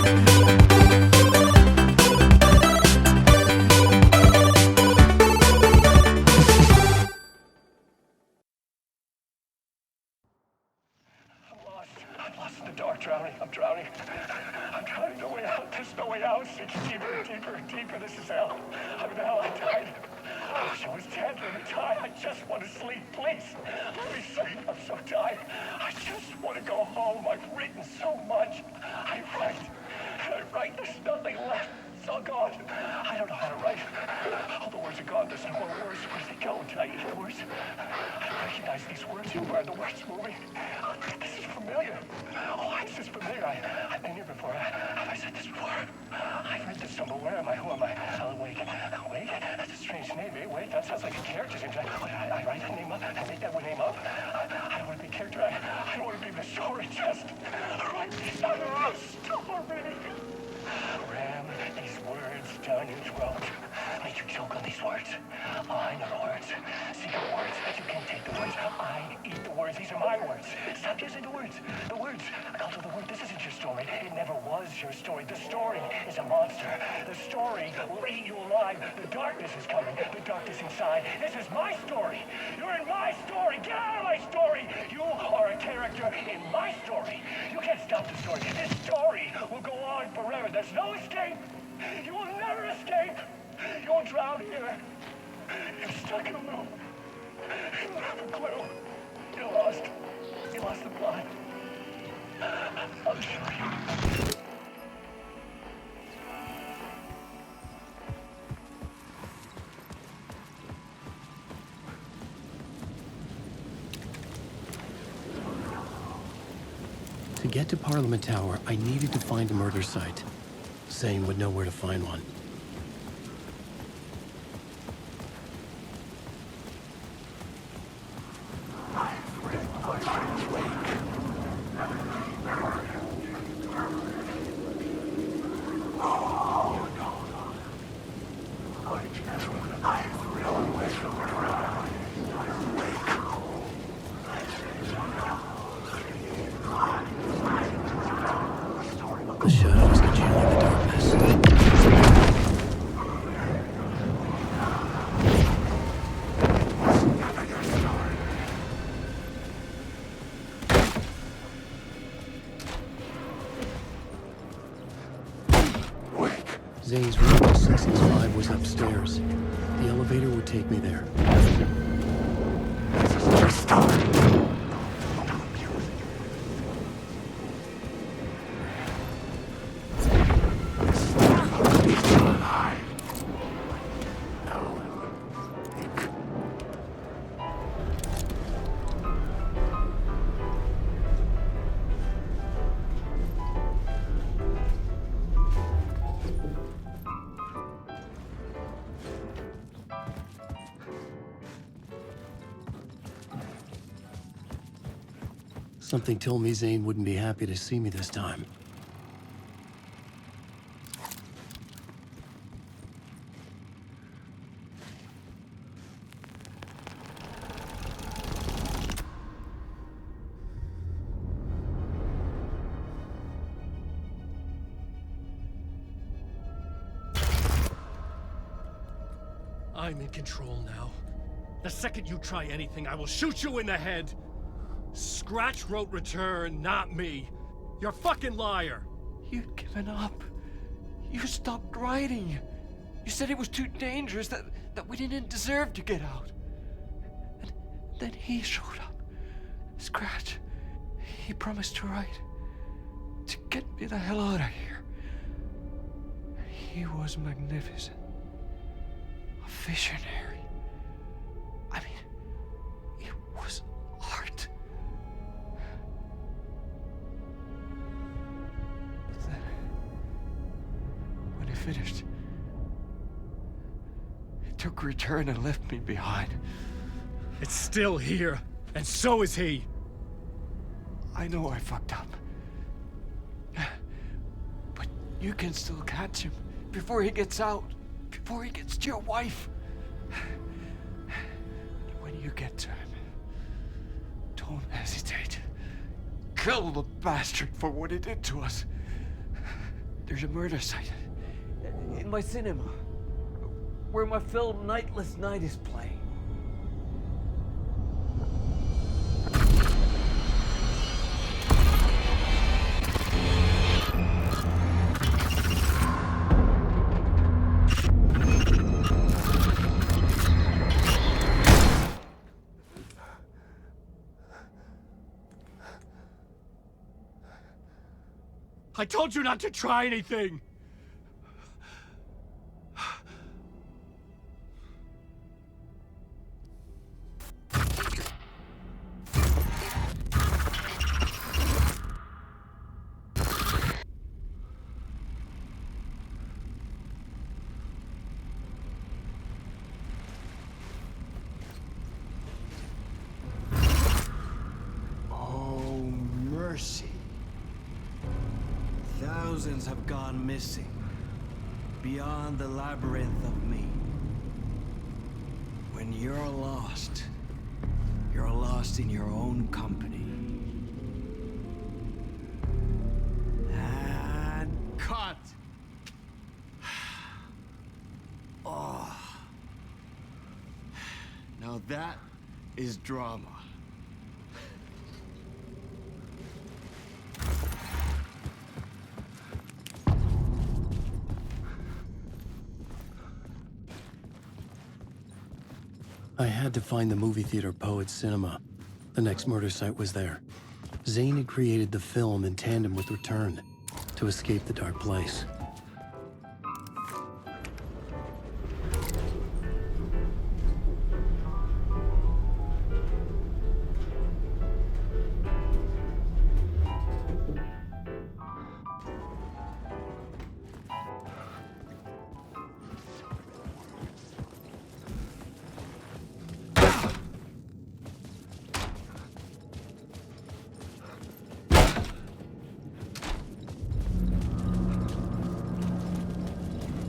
I'm lost in the dark, drowning. I'm drowning. I'm drowning. No way out. There's no way out. It's deeper, deeper, deeper. This is hell. I'm in hell. I died. I wish I was dead. Let me die. I just want to sleep, please. Let me sleep. I'm so tired. I just want to go home. I've written so much. I write. And I write. There's nothing left. It's all gone. I don't know how to write. All the words are gone. There's no more words. Where do they go? Did I eat the words? I don't recognize these words. Who are the words moving? This is familiar. Oh, why is this familiar? I've been here before. Have I said this before? I've read this somewhere. Where am I? Who am I? Alanwake. Wait, that's a strange name. Wait, that sounds like a character's name. I write that name up. I make that name up. I don't want to be a character. I don't want to be the story. Just write this out of a story. Ram these words down your throat. Make you choke on these words. I know the words. Secret words. You can't take the words. I eat the words. These are my words. Stop using the words. The words. I call it the word. This isn't your story. It never was your story. The story is a monster. The story will eat you alive. The darkness is coming. The darkness inside. This is my story. You're in my story. Get out of my story. You are a character in my story. You can't stop the story. This story will go on forever. There's no escape. You will never escape. You'll drown here. You're stuck in a loop. You don't have a clue. You're lost. You lost the plot. I'll show you. To get to Parliament Tower, I needed to find a murder site. Zane would know where to find one. The shadows congealing the darkness. Zane's room 665 was upstairs. The elevator would take me there. Something told me Zane wouldn't be happy to see me this time. I'm in control now. The second you try anything, I will shoot you in the head! Scratch wrote return, not me. You're a fucking liar. You'd given up. You stopped writing. You said it was too dangerous, that we didn't deserve to get out. And then he showed up. Scratch. He promised to write. To get me the hell out of here. He was magnificent. A visionary. I mean, it was art. But then, when he finished, he took a return and left me behind. It's still here, and so is he. I know I fucked up. But you can still catch him before he gets out, before he gets to your wife. When you get to him, don't hesitate. Kill the bastard for what he did to us. There's a murder site in my cinema where my film Nightless Night is playing. I told you not to try anything! Oh, mercy. Thousands have gone missing, beyond the labyrinth of me. When you're lost in your own company. And cut! Oh. Now that is drama. I had to find the movie theater Poet Cinema. The next murder site was there. Zane had created the film in tandem with Return to escape the dark place.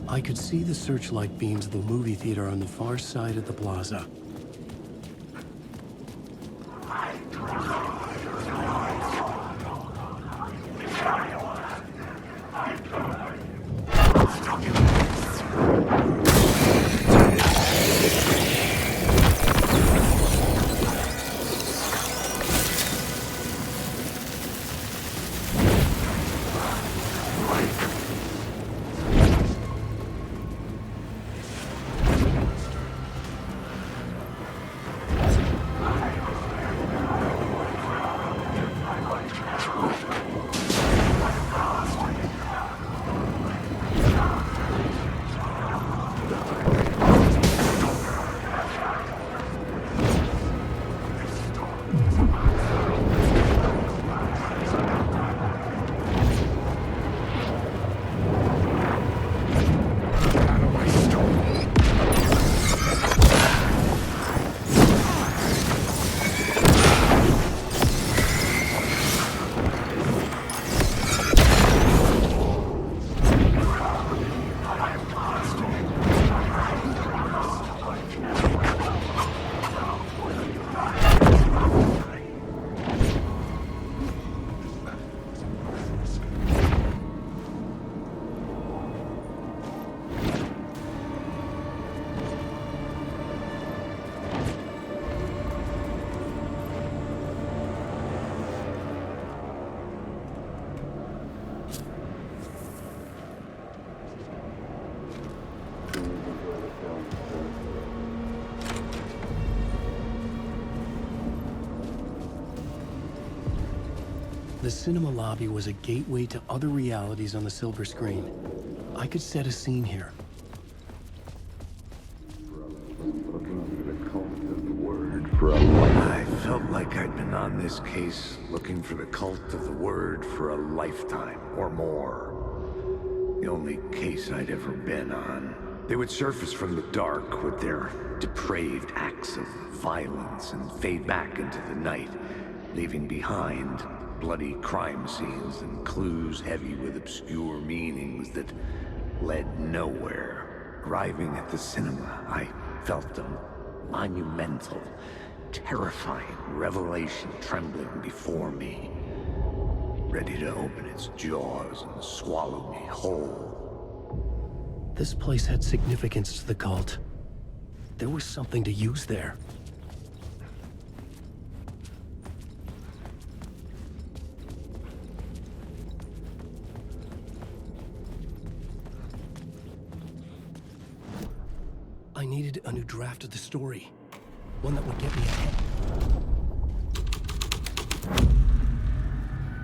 I could see the searchlight beams of the movie theater on the far side of the plaza. The cinema lobby was a gateway to other realities on the silver screen. I could set a scene here. I felt like I'd been on this case looking for the cult of the word for a lifetime or more. The only case I'd ever been on. They would surface from the dark with their depraved acts of violence and fade back into the night, leaving behind bloody crime scenes and clues heavy with obscure meanings that led nowhere. Arriving at the cinema, I felt a monumental, terrifying revelation trembling before me. ready to open its jaws and swallow me whole. This place had significance to the cult. There was something to use there. I needed a new draft of the story. One that would get me ahead.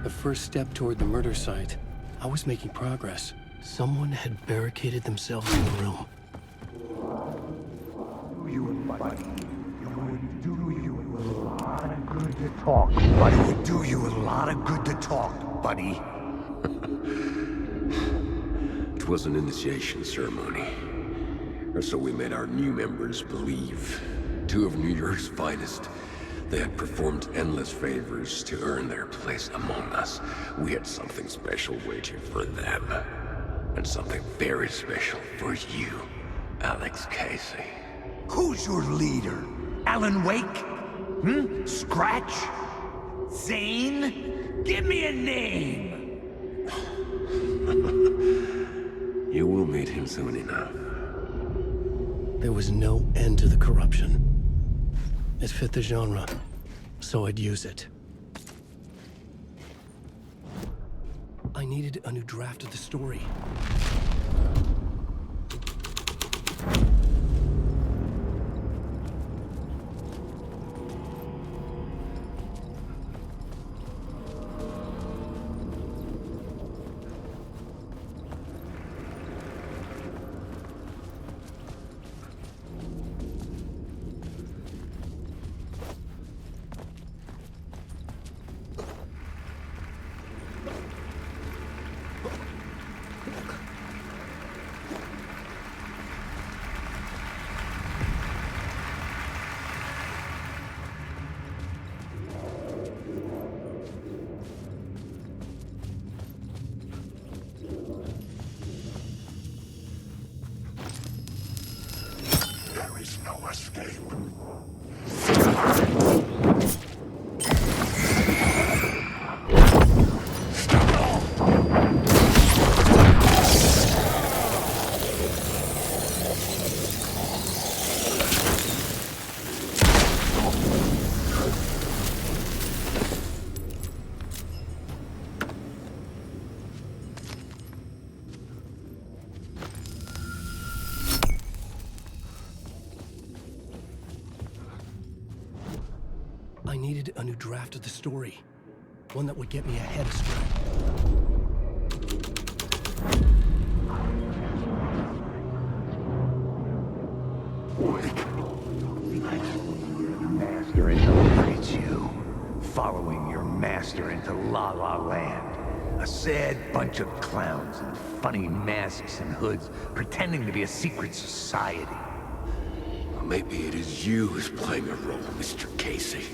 The first step toward the murder site. I was making progress. Someone had barricaded themselves in the room. You and buddy, it would do you a lot of good to talk, buddy. It would do you a lot of good to talk, buddy. It was an initiation ceremony. Or so we made our new members believe. Two of New York's finest. They had performed endless favors to earn their place among us. We had something special waiting for them. And something very special for you, Alex Casey. Who's your leader? Alanwake? Scratch? Zane? Give me a name! You will meet him soon enough. There was no end to the corruption. It fit the genre, so I'd use it. I needed a new draft of the story. There is no escape. I needed a new draft of the story. One that would get me ahead of Scratch. Master infiltrates you, following your master into La La Land. A sad bunch of clowns in funny masks and hoods, pretending to be a secret society. Maybe it is you who's playing a role, Mr. Casey.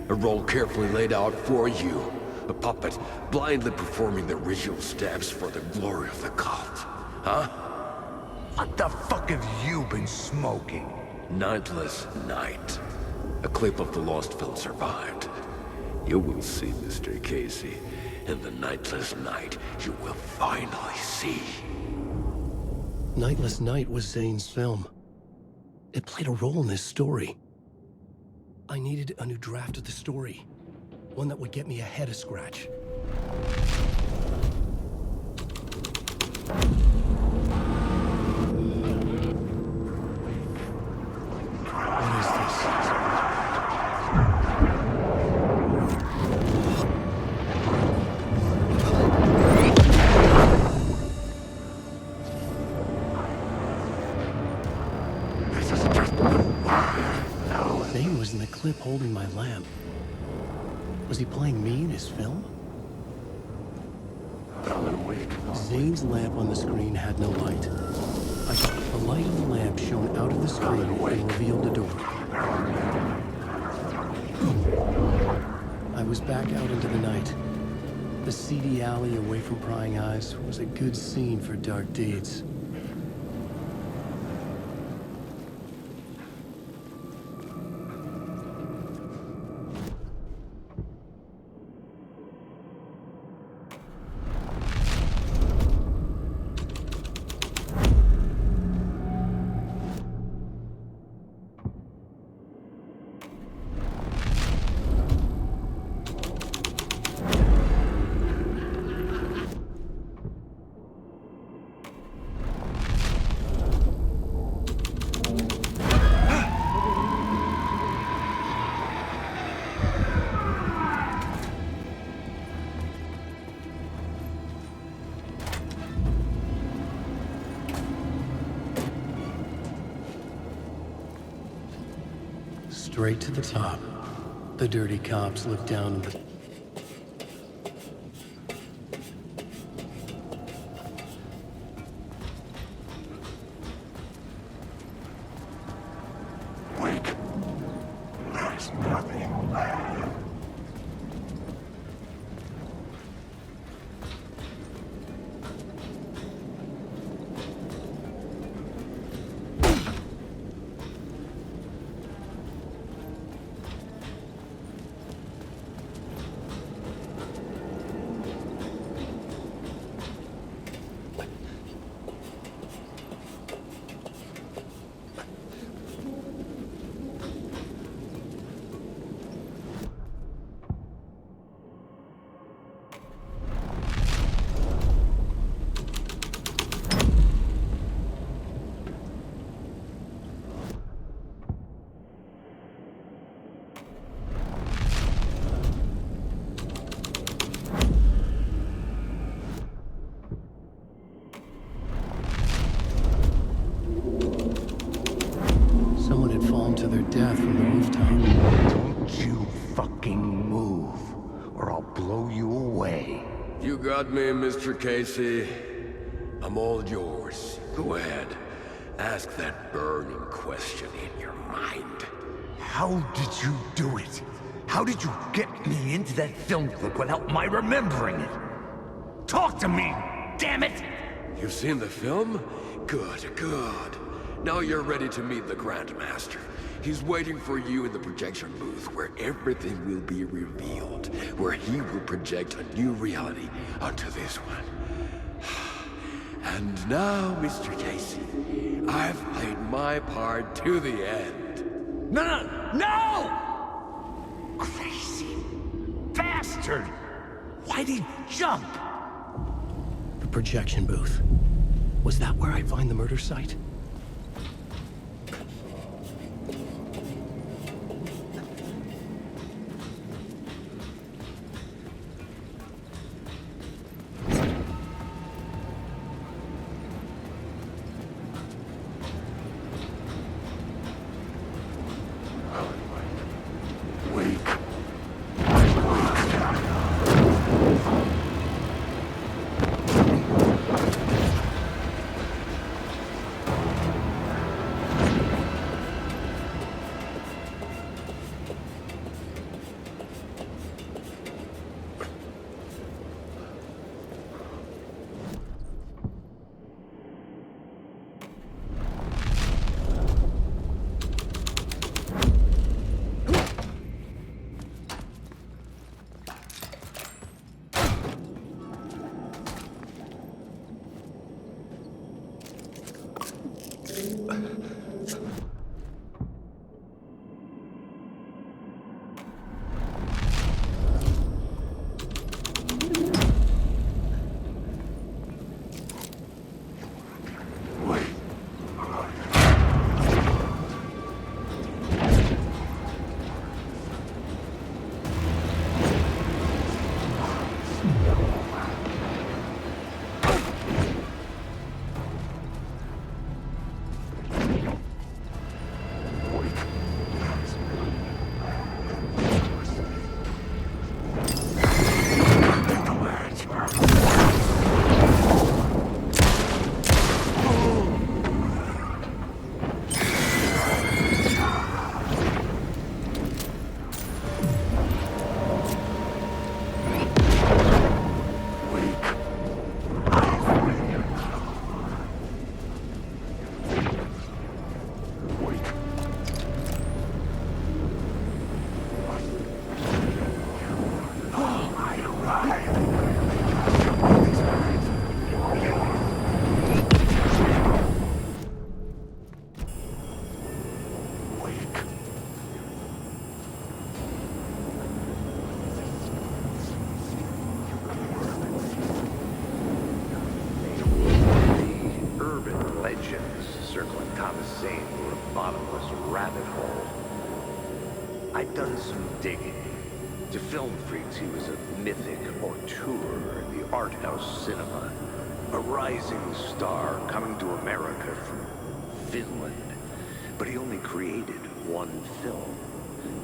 A role carefully laid out for you. A puppet blindly performing the ritual steps for the glory of the cult. Huh? What the fuck have you been smoking? Nightless Night. A clip of the lost film survived. You will see, Mr. Casey. In the Nightless Night, you will finally see. Nightless Night was Zane's film. It played a role in this story. I needed a new draft of the story. One that would get me ahead of Scratch. What is this? Zane was in the clip holding my lamp. Was he playing me in his film? Alanwake. Zane's lamp on the screen had no light. The light of the lamp shone out of the screen and revealed a door. I was back out into the night. The seedy alley away from prying eyes was a good scene for dark deeds. straight to the top. The dirty cops look down at the... Wake. There's nothing left. Someone had fallen to their death from the rooftop. Don't you fucking move, or I'll blow you away. You got me, Mr. Casey. I'm all yours. Go ahead. Ask that burning question in your mind. How did you do it? How did you get me into that film clip without my remembering it? Talk to me, damn it! You've seen the film? Good, good. Now you're ready to meet the Grandmaster. He's waiting for you in the projection booth where everything will be revealed, where he will project a new reality onto this one. And now, Mr. Casey, I've played my part to the end. No! Crazy bastard! Why'd he jump? The projection booth. Was that where I find the murder site? I'd done some digging. To film freaks, he was a mythic auteur in the art house cinema. A rising star coming to America from Finland. But he only created one film.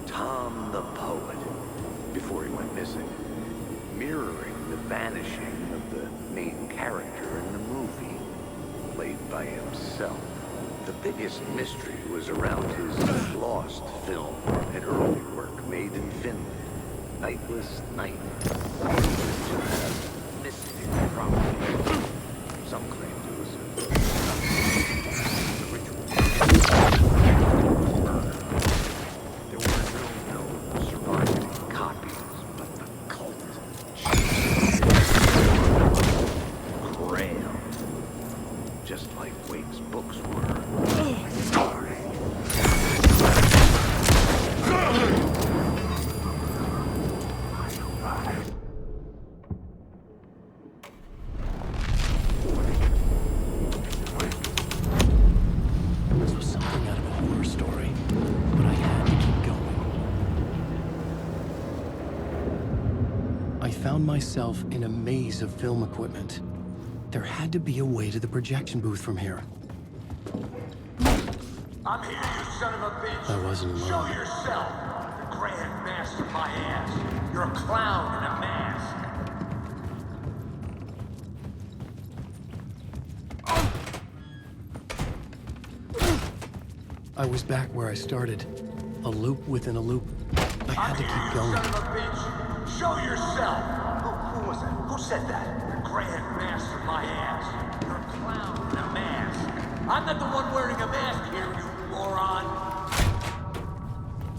Tom the Poet, before he went missing, mirroring the vanishing of the main character in the movie, played by himself. The biggest mystery was around his lost film, an early work made in Finland, Nightless Night. To have missed it properly. Some claimed it was a ritual. There were no known surviving copies, but the cult. Grail. Just like Wake's books were. This was something out of a horror story, but I had to keep going. I found myself in a maze of film equipment. There had to be a way to the projection booth from here. I'm here, you son of a bitch. I wasn't alone. Show yourself. The grand master my ass. You're a clown in a mask. I was back where I started. A loop within a loop. I had to keep going. Son of a bitch. Show yourself. Who was that? Who said that? The grand master my ass. You're a clown in a mask. I'm not the one wearing a mask here, you moron.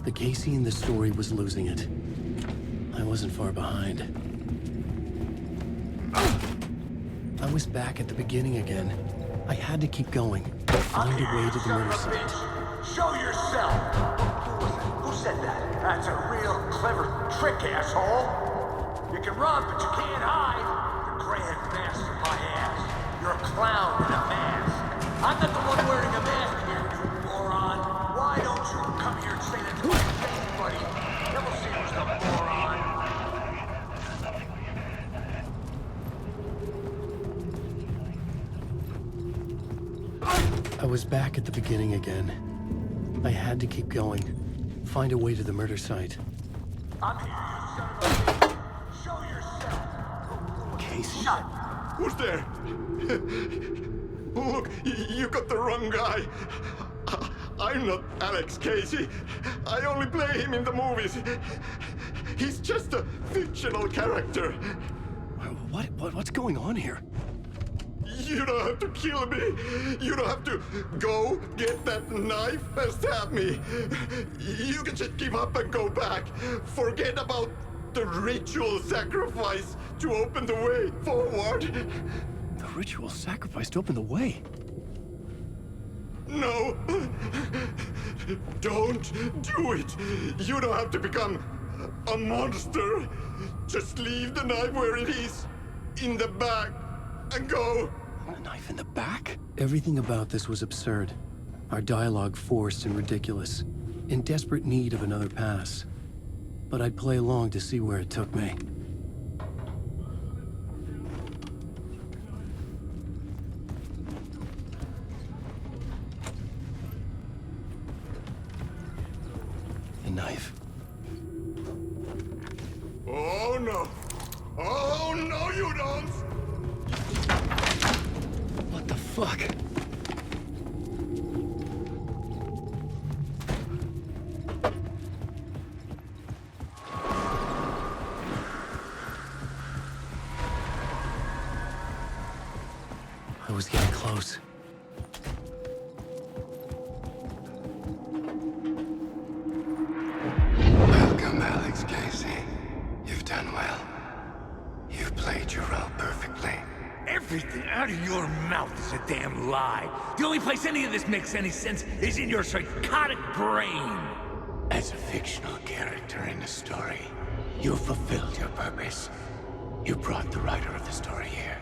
The Casey in the story was losing it. I wasn't far behind. I was back at the beginning again. I had to keep going. Find a way to the murder site. Show yourself! Who was it? Who said that? That's a real clever trick, asshole! You can run, but you can't hide! The grand master my ass. You're a clown in a mask. I'm not the one wearing a mask here, you moron! Why don't you come here and say that to my face, buddy? Then we'll see who's the moron! I was back at the beginning again. I had to keep going. Find a way to the murder site. I'm here, you son of a bitch! Show yourself! Casey? Who's there? Look, you got the wrong guy. I'm not Alex Casey. I only play him in the movies. He's just a fictional character. What's going on here? You don't have to kill me. You don't have to go get that knife and stab me. You can just give up and go back. Forget about the ritual sacrifice to open the way forward. The ritual sacrifice to open the way? No. Don't do it. You don't have to become a monster. Just leave the knife where it is, in the bag, and go. A knife in the back? Everything about this was absurd. Our dialogue forced and ridiculous. In desperate need of another pass. But I'd play along to see where it took me. A knife. Oh no! Oh no, you don't! What the fuck? I was getting close. Welcome, Alex Casey. You've done well. You've played your role perfectly. Everything out of your mouth is a damn lie. The only place any of this makes any sense is in your psychotic brain. As a fictional character in the story, you fulfilled your purpose. You brought the writer of the story here.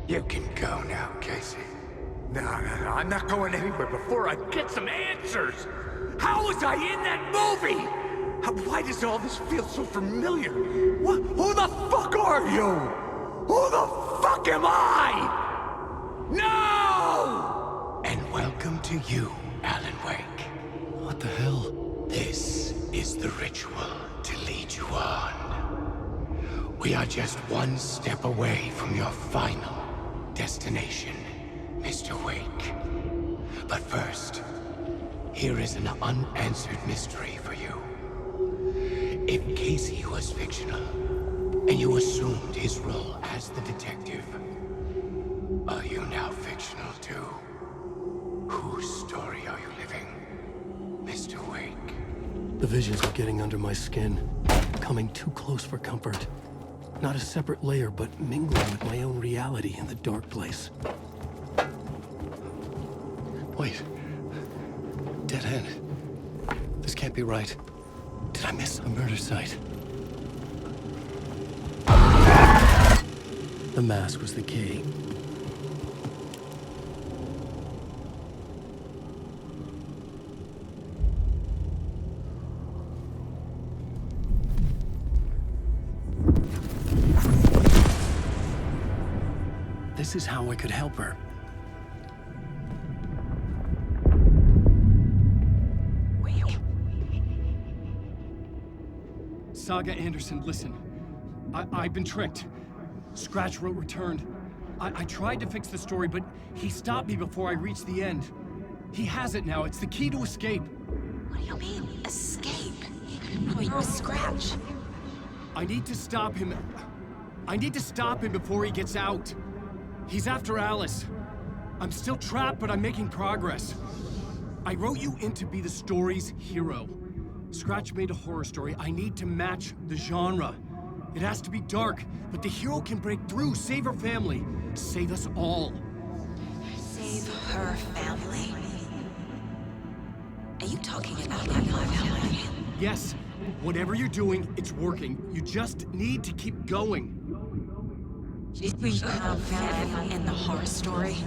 You can go now, Casey. No, I'm not going anywhere before I get some answers. How was I in that movie? Why does all this feel so familiar? Who the fuck are you? Who the fuck am I? No! And welcome to you, Alanwake. What the hell? This the ritual to lead you on. We are just one step away from your final destination, Mr. Wake. But first, here is an unanswered mystery for you. If Casey was fictional, and you assumed his role as the detective, are you now fictional too? Whose story are you living, Mr. Wake? The visions are getting under my skin, coming too close for comfort. Not a separate layer, but mingling with my own reality in the dark place. Wait. Dead end. This can't be right. Did I miss a murder site? The mask was the key. This is how I could help her. Saga Anderson, listen. I've been tricked. Scratch wrote returned. I tried to fix the story, but he stopped me before I reached the end. He has it now. It's the key to escape. What do you mean, escape? Oh, you're a Scratch. I need to stop him. I need to stop him before he gets out. He's after Alice. I'm still trapped, but I'm making progress. I wrote you in to be the story's hero. Scratch made a horror story. I need to match the genre. It has to be dark, but the hero can break through, save her family, save us all. Save her family? Are you talking about my family? Yes. Whatever you're doing, it's working. You just need to keep going. We have family in the horror story.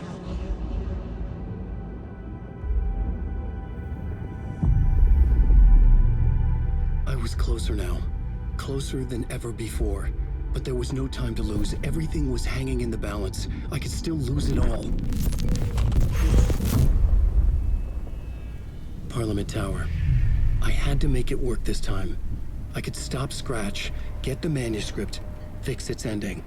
I was closer now. Closer than ever before. But there was no time to lose. Everything was hanging in the balance. I could still lose it all. Parliament Tower. I had to make it work this time. I could stop Scratch, get the manuscript, fix its ending.